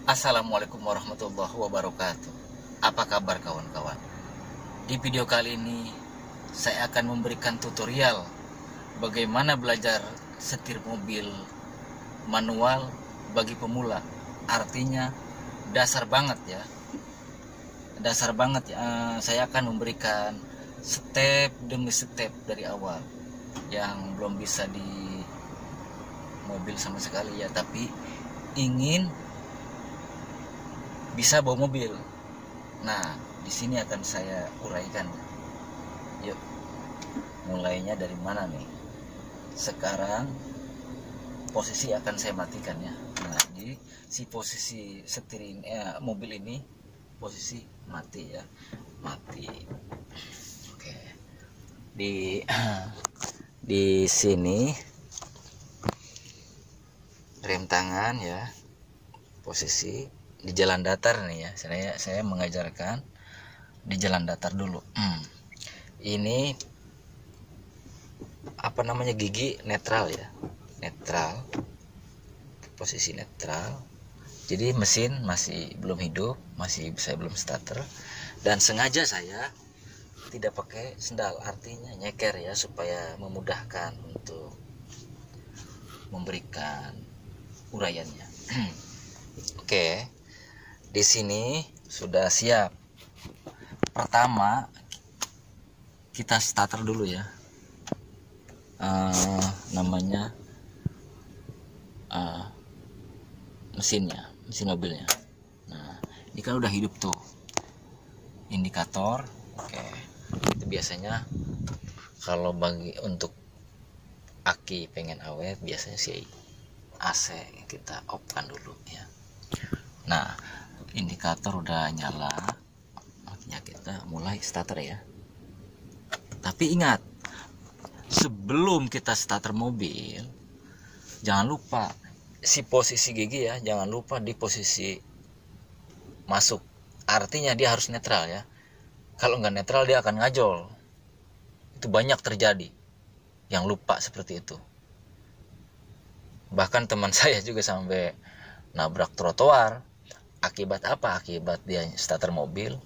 Assalamualaikum warahmatullahi wabarakatuh. Apa kabar kawan-kawan? Di video kali ini saya akan memberikan tutorial bagaimana belajar setir mobil manual bagi pemula. Artinya dasar banget ya. Dasar banget ya. Saya akan memberikan step demi step dari awal yang belum bisa di mobil sama sekali ya, tapi ingin bisa bawa mobil. Nah, di sini akan saya uraikan. Yuk, mulainya dari mana nih? Sekarang posisi akan saya matikan ya. Nah, jadi si posisi setir ini, mobil ini posisi mati ya, mati. Oke, di sini rem tangan ya, posisi di jalan datar nih ya. Saya mengajarkan di jalan datar dulu. Ini apa namanya, gigi netral ya, netral, posisi netral. Jadi mesin masih belum hidup, saya belum starter, dan sengaja saya tidak pakai sendal, artinya nyeker ya, supaya memudahkan untuk memberikan uraiannya. Oke, di sini sudah siap. Pertama kita starter dulu ya, namanya mesin mobilnya. Nah, ini kan udah hidup tuh indikator. Oke, itu biasanya kalau untuk aki pengen awet, biasanya sih AC kita off-kan dulu ya. Nah, indikator udah nyala, artinya kita mulai starter ya. Tapi ingat, sebelum kita starter mobil, jangan lupa si posisi gigi ya, jangan lupa di posisi masuk. Artinya dia harus netral ya. Kalau nggak netral dia akan ngajol. Itu banyak terjadi yang lupa seperti itu. Bahkan teman saya juga sampai nabrak trotoar. Akibat apa? Akibat dia starter mobil,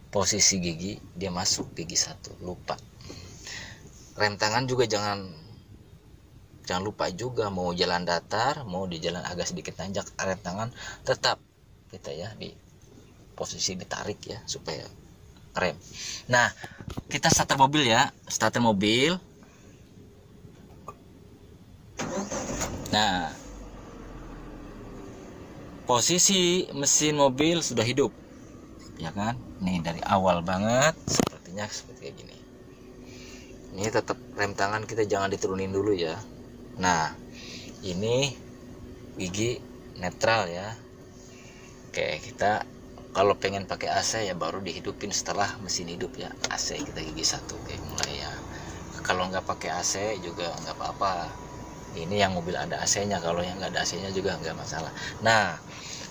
posisi gigi dia masuk gigi satu, lupa. Rem tangan juga jangan lupa juga, mau jalan datar, mau di jalan agak sedikit nanjak, rem tangan tetap kita ya di posisi ditarik ya, supaya rem. Nah, kita starter mobil ya, starter mobil. Nah, posisi mesin mobil sudah hidup ya kan. Nih dari awal banget sepertinya seperti kayak gini. Ini tetap rem tangan kita jangan diturunin dulu ya. Nah, ini gigi netral ya. Oke, kita kalau pengen pakai AC ya baru dihidupin setelah mesin hidup ya. AC kita gigi satu. Oke, mulai ya. Kalau nggak pakai AC juga nggak apa-apa. Ini yang mobil ada AC-nya, kalau yang nggak ada AC-nya juga nggak masalah. Nah,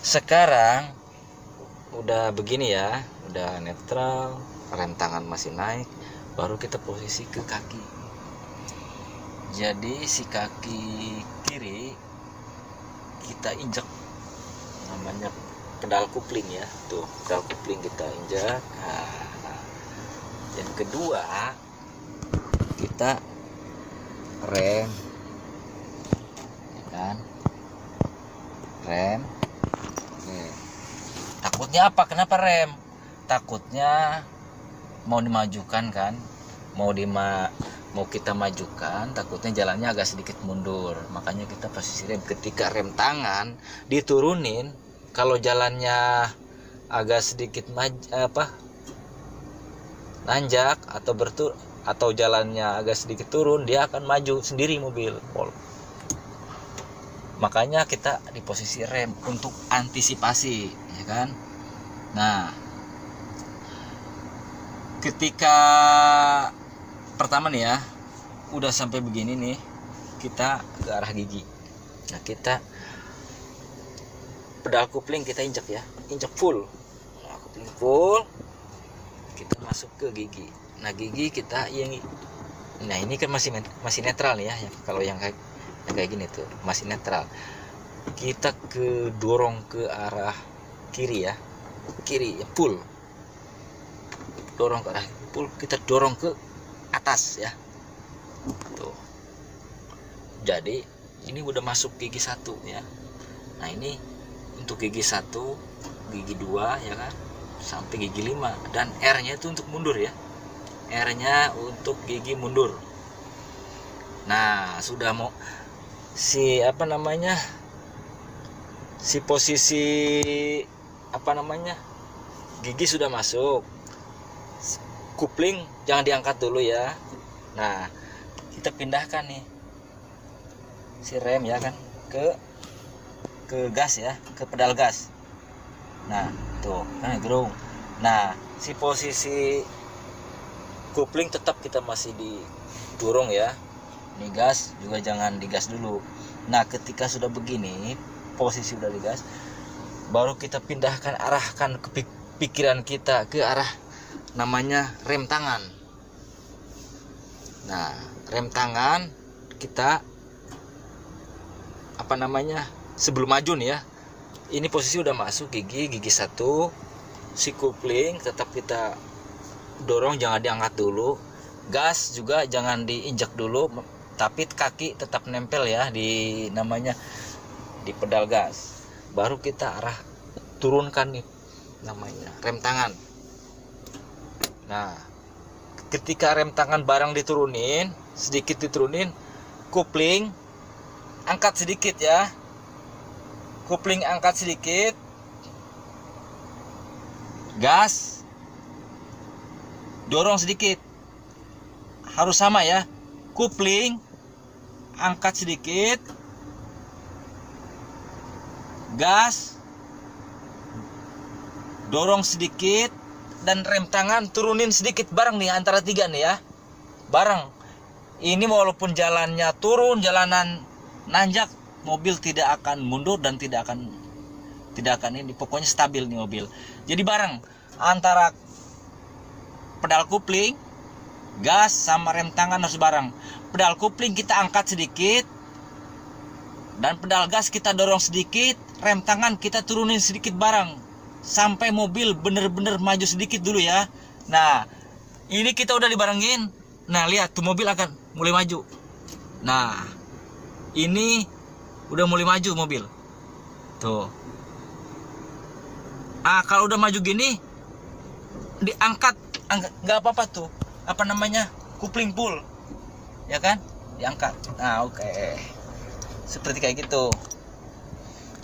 sekarang udah begini ya, udah netral, rem tangan masih naik, baru kita posisi ke kaki. Jadi si kaki kiri kita injek, namanya pedal kupling ya, tuh pedal kupling kita injak. Nah, yang kedua kita rem kan, rem. Takutnya apa? Kenapa rem? Takutnya mau dimajukan kan, mau kita majukan, takutnya jalannya agak sedikit mundur, makanya kita posisi rem. Ketika rem tangan diturunin, kalau jalannya agak sedikit nanjak atau jalannya agak sedikit turun, dia akan maju sendiri mobil. Makanya kita di posisi rem untuk antisipasi ya kan. Nah, ketika pertama nih ya, udah sampai begini nih, kita ke arah gigi. Nah, kita pedal kupling kita injek ya, injek full. Nah, kupling full, kita masuk ke gigi. Nah, gigi kita yang, nah ini kan masih netral nih ya. Kalau yang kayak gini tuh masih netral. kita dorong ke arah kiri ya, kiri ya, pull, dorong ke arah pull, kita dorong ke atas ya. Tuh. Jadi ini udah masuk gigi 1 ya. Nah ini untuk gigi 1, gigi 2 ya kan, sampai gigi 5, dan R-nya itu untuk mundur ya. R-nya untuk gigi mundur. Nah, sudah mau si posisi gigi sudah masuk. Kupling jangan diangkat dulu ya. Nah, kita pindahkan nih si rem ya kan ke gas ya, ke pedal gas. Nah, tuh kan gerung. Nah, si posisi kupling tetap kita masih didorong ya. Ini gas juga jangan digas dulu. Nah, ketika sudah begini, posisi udah digas, baru kita pindahkan, arahkan ke pikiran kita ke arah namanya rem tangan. Nah, rem tangan kita sebelum maju nih ya. Ini posisi udah masuk gigi 1. Si kupling tetap kita dorong, jangan diangkat dulu. Gas juga jangan diinjak dulu, tapi kaki tetap nempel ya di pedal gas. Baru kita turunkan nih rem tangan. Nah, ketika rem tangan barang diturunin, sedikit diturunin, kupling angkat sedikit ya. Kupling angkat sedikit, gas dorong sedikit, harus sama ya. Kupling angkat sedikit, gas dorong sedikit, dan rem tangan turunin sedikit bareng nih, antara 3 nih ya, bareng. Ini walaupun jalannya turun, jalanan nanjak, mobil tidak akan mundur dan tidak akan ini, pokoknya stabil nih mobil. Jadi bareng antara pedal kupling, gas sama rem tangan harus bareng. Pedal kupling kita angkat sedikit, dan pedal gas kita dorong sedikit, rem tangan kita turunin sedikit bareng, sampai mobil bener-bener maju sedikit dulu ya. Nah, ini kita udah dibarengin. Nah, lihat tuh mobil akan mulai maju. Nah, ini udah mulai maju mobil. Tuh. Kalau udah maju gini, diangkat, nggak apa-apa tuh. Kupling pull, ya kan? Diangkat. Nah, oke. Seperti kayak gitu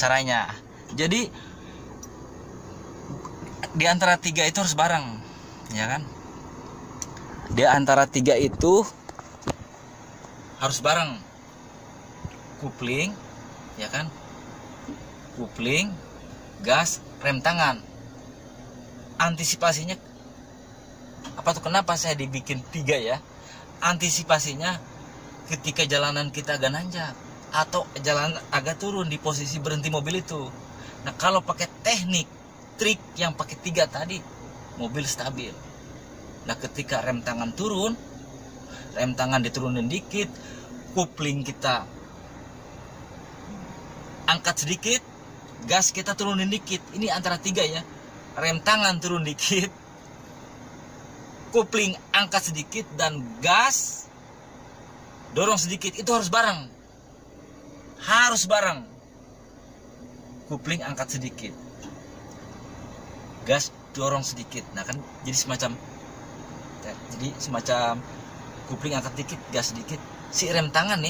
caranya. Jadi di antara 3 itu harus bareng, ya kan? Di antara 3 itu harus bareng. Kupling, ya kan? Kupling, gas, rem tangan. Antisipasinya kenapa saya dibikin 3 ya? Antisipasinya ketika jalanan kita agak nanjak atau jalan agak turun di posisi berhenti mobil itu. Nah, kalau pakai trik yang pakai 3 tadi, mobil stabil. Nah, ketika rem tangan turun, rem tangan diturunin dikit, kupling kita angkat sedikit, gas kita turunin dikit. Ini antara 3 ya. Rem tangan turun dikit, kupling angkat sedikit, dan gas dorong sedikit. Itu harus bareng. Harus bareng. Kupling angkat sedikit, gas dorong sedikit. Nah kan jadi semacam kupling angkat dikit, gas sedikit. Si rem tangan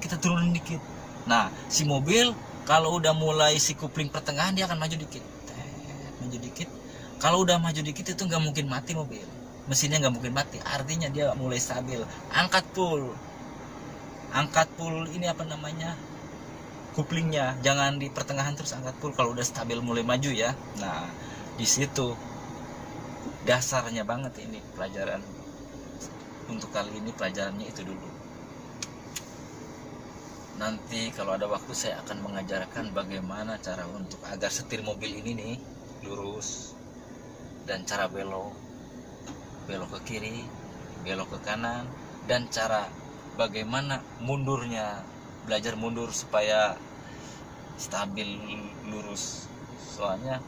kita turunin dikit. Nah, si mobil kalau udah mulai si kupling pertengahan, dia akan maju dikit. Maju dikit. Kalau udah maju dikit itu nggak mungkin mati mobil. Mesinnya nggak mungkin mati. Artinya dia mulai stabil. Angkat pull ini kuplingnya. Jangan di pertengahan terus angkat pull. Kalau udah stabil mulai maju ya. Nah, di situ dasarnya banget ini pelajaran. Untuk kali ini pelajarannya itu dulu. Nanti kalau ada waktu saya akan mengajarkan bagaimana cara untuk agar setir mobil ini nih lurus, dan cara belok ke kiri, belok ke kanan, dan cara bagaimana mundurnya, belajar mundur supaya stabil lurus. Soalnya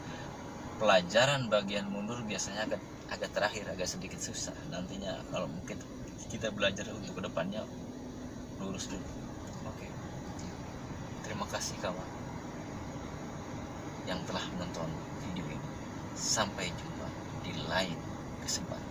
pelajaran bagian mundur biasanya agak terakhir, agak sedikit susah nantinya kalau mungkin kita belajar untuk kedepannya lurus dulu. Oke, terima kasih kawan yang telah menonton video ini. Sampai jumpa di lain kesempatan.